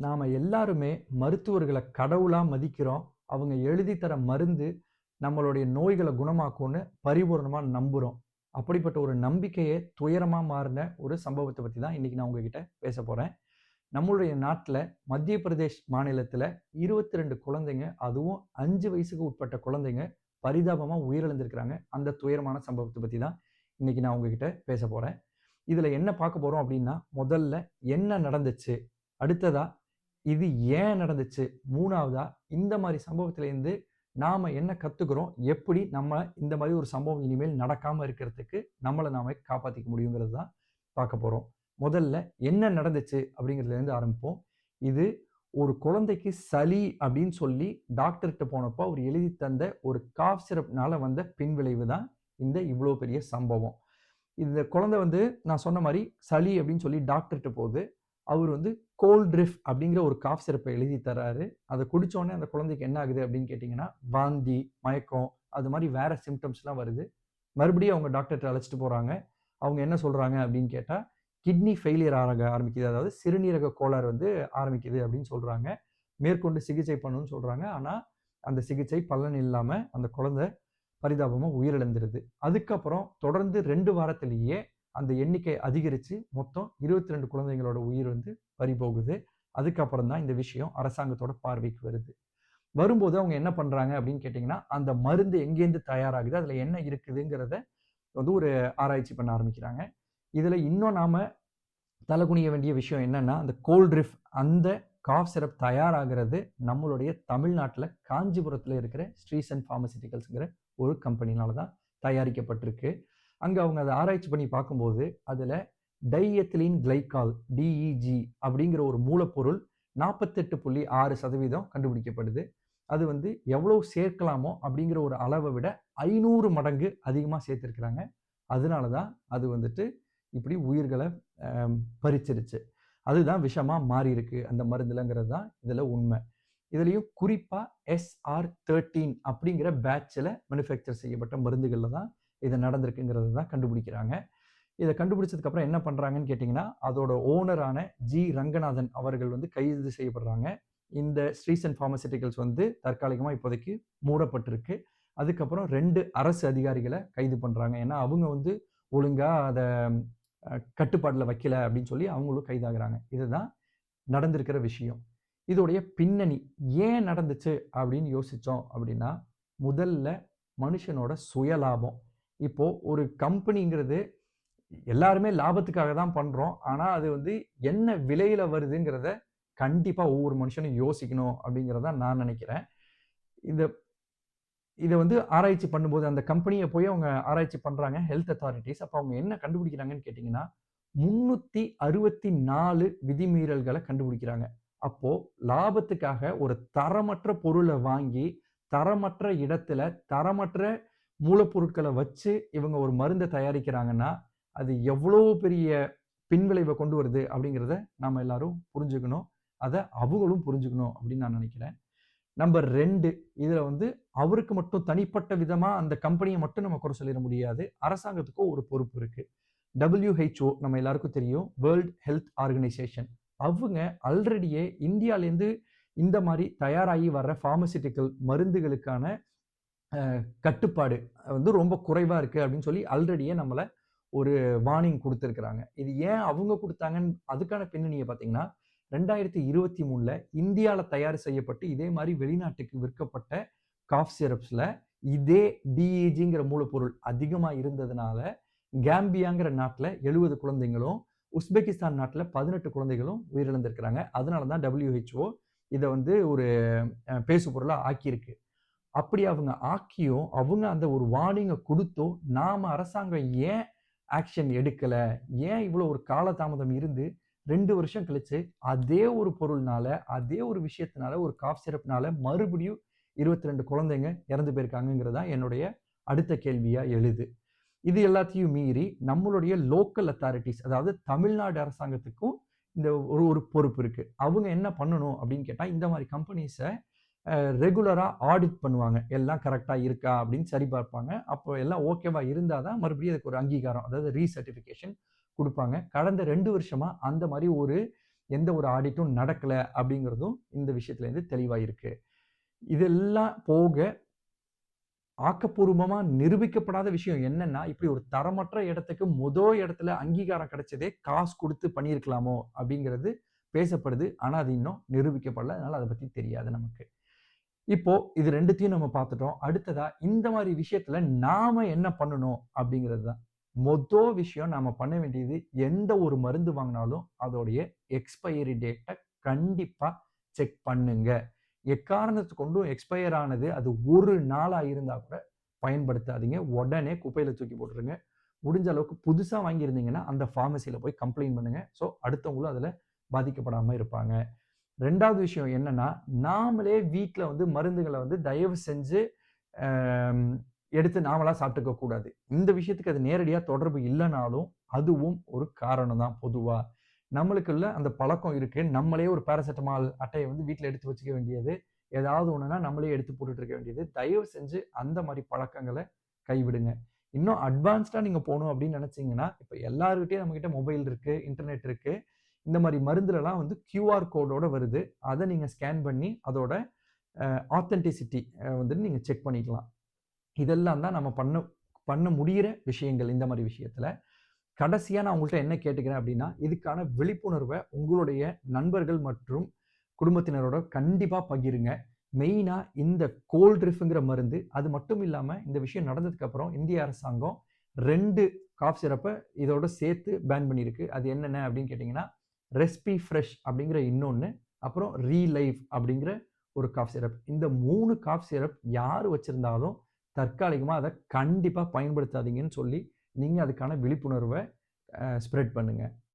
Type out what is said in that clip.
நாம எல்லாருமே மருத்துவர்கள கடவுளா மதிக்கிறோம். அவங்க எழுதி தர மருந்து நம்மளுடைய நோய்கள குணமாக்கும்னு பரிபூரணமா நம்புறோம். அப்படிப்பட்ட ஒரு நம்பிக்கையே துயரமா மாறுன ஒரு சம்பவத்த பத்தி தான் இன்னைக்கு நான் உங்ககிட்ட பேசப் போறேன். நம்மளுடைய நாட்டுல மத்திய பிரதேஷ் மாநிலத்துல 22 குழந்தைங்க, அதுவும் 5 வயசுக்கு உட்பட்ட குழந்தைங்க பரிதாபமா உயிரிழந்திருக்கிறாங்க. அந்த துயரமான சம்பவத்த பத்தி தான் இன்னைக்கு நான் உங்ககிட்ட பேசப் போறேன். இதுல என்ன பார்க்க போறோம் அப்படின்னா, முதல்ல என்ன நடந்துச்சு? அடுத்ததா இது ஏன் நடந்துச்சு? 3வதா இந்த மாரி சம்பவத்திலேருந்து நாம என்ன கத்துக்கிறோம்? எப்படி நம்ம இந்த மாரி ஒரு சம்பவம் இனிமேல் நடக்காம இருக்கிறதுக்கு நம்மள நாமே காப்பாத்திக்க முடியுங்கிறது தான் பார்க்க போறோம். முதல்ல என்ன நடந்துச்சு அப்படிங்கிறதுலேருந்து ஆரம்பிப்போம். இது ஒரு குழந்தைக்கு சளி அப்படின்னு சொல்லி டாக்டர்ட்ட போனப்போ அவர் எழுதி தந்த ஒரு காஃப் சிரப்னால வந்த பின்விளைவு தான் இந்த இவ்ளோ பெரிய சம்பவம். இந்த குழந்தை வந்து நான் சொன்ன மாரி சளி அப்படின்னு சொல்லி டாக்டர்ட்ட போகுது. அவரு வந்து கோல்ட்ரிஃப் அப்படிங்கிற ஒரு காஃப் சிரப்ப எழுதி தர்றாரு. அத குடிச்ச உடனே அந்த குழந்தைக்கு என்ன ஆகுது அப்படின்னு கேட்டீங்கன்னா, வாந்தி, மயக்கம் அது மாரி வேற சிம்ப்டம்ஸ்லாம் வருது. மறுபடியும் அவங்க டாக்டர்ட்ட அழைச்சுட்டு போறாங்க. அவங்க என்ன சொல்றாங்க அப்படின்னு கேட்டா, கிட்னி ஃபெயிலியர் ஆரம்பிக்குது. அதாவது சிறுநீரக கோளாறு வந்து ஆரம்பிக்குது அப்படின்னு சொல்றாங்க. மேற்கொண்டு சிகிச்சை பண்ணணும்னு சொல்றாங்க. ஆனா, அந்த சிகிச்சை பலன் இல்லாம அந்த குழந்தை பரிதாபமா உயிரிழந்துருது. அதுக்கப்புறம் தொடர்ந்து 2 வாரத்திலேயே அந்த எண்ணிக்கை அதிகரிச்சு மொத்தம் 22 குழந்தைங்களோட உயிர் வந்து பறிபோகுது. அதுக்கப்புறம் தான் இந்த விஷயம் அரசாங்கத்தோட பார்வைக்கு வருது. வரும்போது அவங்க என்ன பண்றாங்க அப்படின்னு கேட்டீங்கன்னா, அந்த மருந்து எங்கேருந்து தயாராகுது? அதுல என்ன இருக்குதுங்கிறத வந்து ஒரு ஆராய்ச்சி பண்ண ஆரம்பிக்கிறாங்க. இதுல இன்னும் நாம தலகுனிய வேண்டிய விஷயம் என்னன்னா, அந்த கோல்ட்ரிஃப் அந்த காஃப் சிரப் தயாராகிறது நம்மளுடைய தமிழ்நாட்டுல காஞ்சிபுரத்துல இருக்கிற ஸ்ரீசன் பார்மசூட்டிகல்ஸ்ங்கிற ஒரு கம்பெனினால தான் தயாரிக்கப்பட்டிருக்கு. அங்க அவங்க அத ஆராய்ச்சி பண்ணி பார்க்கும்போது, அதுல டைஎத்திலீன் கிளைகால் DEG அப்படிங்கிற ஒரு மூலப்பொருள் 48.6% கண்டுபிடிக்கப்படுது. அது வந்து எவ்வளவு சேர்க்கலாமோ அப்படிங்கிற ஒரு அளவ விட 500 மடங்கு அதிகமா சேர்த்திருக்கிறாங்க. அதனால தான் அது வந்துட்டு இப்படி உயிர்கள அ பறிச்சிருச்சு. அதுதான் விஷமா மாறியிருக்கு அந்த மருந்துலங்கிறது தான் இதுல உண்மை. இதுலயும் குறிப்பா SR13 அப்படிங்கிற பேட்ச்ல மேனுஃபேக்சர் செய்யப்பட்ட மருந்துகள்ல தான் இது நடந்திருக்குங்கிறது தான் கண்டுபிடிக்கிறாங்க. இத கண்டுபிடிச்சதுக்கு அப்புறம் என்ன பண்றாங்கன்னு கேட்டீங்கன்னா, அதோட ஓனரான ரங்கநாதன் அவர்கள் வந்து கைது செய்யப்படுறாங்க. இந்த ஸ்ரீசன் பார்மசூட்டிகல்ஸ் வந்து தற்காலிகமா இப்போதைக்கு மூடப்பட்டிருக்கு. அதுக்கப்புறம் 2 அரசு அதிகாரிகள கைது பண்றாங்க. ஏன்னா, அவங்க வந்து ஒழுங்கா அத கட்டுப்பாட்டுல வைக்கல அப்படின்னு சொல்லி அவங்களும் கைதாகுறாங்க. இதுதான் நடந்திருக்கிற விஷயம். இதோடைய பின்னணி ஏன் நடந்துச்சு அப்படின்னு யோசிச்சோம் அப்படின்னா, முதல்ல மனுஷனோட சுயலாபம். இப்போ ஒரு கம்பெனிங்கிறது எல்லாருமே லாபத்துக்காக தான் பண்றோம். ஆனா, அது வந்து என்ன விலையில வருதுங்கிறத கண்டிப்பா ஒவ்வொரு மனுஷனும் யோசிக்கணும் அப்படிங்கிறத தான் நான் நினைக்கிறேன். இத இத வந்து ஆராய்ச்சி பண்ணும்போது அந்த கம்பெனிய போய் அவங்க ஆராய்ச்சி பண்றாங்க ஹெல்த் அத்தாரிட்டீஸ். அப்ப அவங்க என்ன கண்டுபிடிக்கிறாங்கன்னு கேட்டீங்கன்னா, 364 விதிமீறல்கள கண்டுபிடிக்கிறாங்க. அப்போ லாபத்துக்காக ஒரு தரமற்ற பொருள வாங்கி, தரமற்ற இடத்துல, தரமற்ற மூலப்பொருட்கள வச்சு இவங்க ஒரு மருந்த தயாரிக்கிறாங்கன்னா, அது எவ்வளோ பெரிய பின்விளைவ கொண்டு வருது அப்படிங்கிறத நாம எல்லாரும் புரிஞ்சுக்கணும். அத அவங்களும் புரிஞ்சுக்கணும் அப்படின்னு நான் நினைக்கிறேன். நம்பர் 2 இதுல வந்து அவருக்கு மட்டும் தனிப்பட்ட விதமா அந்த கம்பெனிய மட்டும் நம்ம குறை சொல்லிற முடியாது. அரசாங்கத்துக்கும் ஒரு பொறுப்பு இருக்கு. WHO நம்ம எல்லாருக்கும் தெரியும். World health organisation. அவங்க ஆல்ரெடியே இந்தியாலேருந்து இந்த மாரி தயாராகி வர்ற பார்மசூட்டிகல் மருந்துகளுக்கான கட்டுப்பாடு வந்து ரொம்ப குறைவா இருக்கு அப்படின்னு சொல்லி ஆல்ரெடியே நம்மள ஒரு வார்னிங் குடுத்திருக்கிறாங்க. இது ஏன் அவங்க குடுத்தாங்கன்னு அதுக்கான பின்னணிய பார்த்தீங்கன்னா, 2023ல இந்தியால தயார் செய்யப்பட்டு இதே மாரி வெளிநாட்டுக்கு விற்கப்பட்ட காஃப் சிரப்ஸ்ல இதே DEGங்கிற மூலப்பொருள் அதிகமா இருந்ததுனால, கேம்பியாங்கிற நாட்டுல 70 குழந்தைகளும், உஸ்பெகிஸ்தான் நாட்டுல 18 குழந்தைகளும் உயிரிழந்திருக்கிறாங்க. அதனால தான் WHO இத வந்து ஒரு பேசுபொருளா ஆக்கியிருக்கு. அப்படி அவங்க ஆக்கியும், அவங்க அந்த ஒரு வார்னிங்க குடுத்தும், நாம அரசாங்கம் ஏன் ஆக்ஷன் எடுக்கல? ஏன் இவ்வளோ ஒரு காலதாமதம் இருந்து 2 வருஷம் கழிச்சு, அதே ஒரு பொருள்னால, அதே ஒரு விஷயத்தினால, ஒரு காஃப் சிரப்னால மறுபடியும் 22 குழந்தைங்க இறந்து போயிருக்காங்கங்கிறது தான் என்னுடைய அடுத்த கேள்வியா எழுது. இது எல்லாத்தையும் மீறி நம்மளுடைய லோக்கல் அத்தாரிட்டீஸ் அதாவது தமிழ்நாடு அரசாங்கத்துக்கும் இந்த ஒரு ஒரு பொறுப்பு இருக்கு. அவங்க என்ன பண்ணணும் அப்படின்னு கேட்டா, இந்த மாரி கம்பெனிஸ ரெகுலரா ஆடிட் பண்ணுவாங்க. எல்லாம் கரெக்ட்டா இருக்கா அப்படின்னு சரி பார்ப்பாங்க. அப்போ எல்லாம் ஓகேவா இருந்தா தான் மறுபடியும் அதுக்கு ஒரு அங்கீகாரம், அதாவது ரீசர்டிஃபிகேஷன் குடுப்பாங்க. கடந்த 2 வருஷமா அந்த மாரி ஒரு எந்த ஒரு ஆடிட்டும் நடக்கல அப்படிங்கிறதும் இந்த விஷயத்துலேருந்து தெளிவா இருக்கு. இதெல்லாம் போக ஆக்கப்பூர்வமா நிரூபிக்கப்படாத விஷயம் என்னன்னா, இப்படி ஒரு தரமற்ற இடத்துக்கு இடத்துல அங்கீகாரம் கிடைச்சதே காசு குடுத்து பண்ணியிருக்கலாமோ அப்படிங்கிறது பேசப்படுது. ஆனா, அது இன்னும் நிரூபிக்கப்படல. அதனால அத பத்தி தெரியாது நமக்கு. இப்போ இது 2த்தையும் நம்ம பார்த்துட்டோம். அடுத்ததா இந்த மாரி விஷயத்துல நாம என்ன பண்ணணும் அப்படிங்கிறது தான். விஷயம் நாம பண்ண வேண்டியது எந்த ஒரு மருந்து வாங்குனாலும் அதோடைய எக்ஸ்பயரி டேட்ட கண்டிப்பா செக் பண்ணுங்க. எக்காரணத்துக் கொண்டும் எக்ஸ்பயர் ஆனது அது 1 நாளா இருந்தா கூட பயன்படுத்தாதீங்க. உடனே குப்பையில தூக்கி போட்டுருங்க. முடிஞ்ச அளவுக்கு புதுசா வாங்கியிருந்தீங்கன்னா, அந்த பார்மசில போய் கம்ப்ளைண்ட் பண்ணுங்க. அடுத்தவங்களும் அதுல பாதிக்கப்படாம இருப்பாங்க. 2வது விஷயம் என்னன்னா, நாமளே வீட்ல மருந்துகள தயவு செஞ்சு அம் எடுத்து நாமளா சாப்பிட்டுக்க கூடாது. இந்த விஷயத்துக்கு அது நேரடியா தொடர்பு இல்லனாலும், அதுவும் ஒரு காரணம் தான் பொதுவா. நம்மளுக்குள்ள அந்த பழக்கம் இருக்கு. நம்மளே ஒரு பாராசெட்டமால் அட்டைய வீட்ல எடுத்து வச்சுக்க வேண்டியது. ஏதாவது ஒண்ணுனா நம்மளே எடுத்து போட்டுட்டு இருக்க வேண்டியது. தயவு செஞ்சு அந்த மாரி பழக்கங்கள கைவிடுங்க. இன்னும் அட்வான்ஸ்டா நீங்க போணும் அப்படின்னு நினைச்சீங்கன்னா, இப்ப எல்லார்கிட்டயும் நம்மகிட்ட மொபைல் இருக்கு, இன்டர்நெட் இருக்கு. இந்த மாரி மருந்துலலாம் கியூஆர் கோடோட வருது. அத நீங்க ஸ்கேன் பண்ணி அதோட ஆத்தென்டிசிட்டி நீங்க செக் பண்ணிக்கலாம். இதெல்லாம் தான் நம்ம பண்ண பண்ண முடியிற விஷயங்கள் இந்த மாரி விஷயத்துல. கடைசியா நான் உங்கள்ட்ட என்ன கேட்டுக்கிறேன் அப்படின்னா, இதுக்கான விழிப்புணர்வ உங்களுடைய நண்பர்கள் மற்றும் குடும்பத்தினரோட கண்டிப்பா பகிருங்க. மெயினா இந்த கோல்ட்ரிஃப்ங்கிற மருந்து, அது மட்டும் இல்லாம இந்த விஷயம் நடந்ததுக்கு அப்புறம் இந்திய அரசாங்கம் 2 காஃப் சிரப்ப இதோட சேர்த்து பேன் பண்ணியிருக்கு. அது என்னென்ன அப்படின்னு கேட்டீங்கன்னா, ரெஸ்பி ஃப்ரெஷ் அப்படிங்கிற இன்னொன்னு, அப்புறம் ரீலைவ் அப்படிங்கிற ஒரு காஃப் சிரப். இந்த 3 காஃப் சிரப் யார் வச்சிருந்தாலும் தற்காலிகமா அத கண்டிப்பா பயன்படுத்தாதீங்கன்னு சொல்லி, நீங்க அதுக்கான விழிப்புணர்வ ஸ்ப்ரெட் பண்ணுங்க.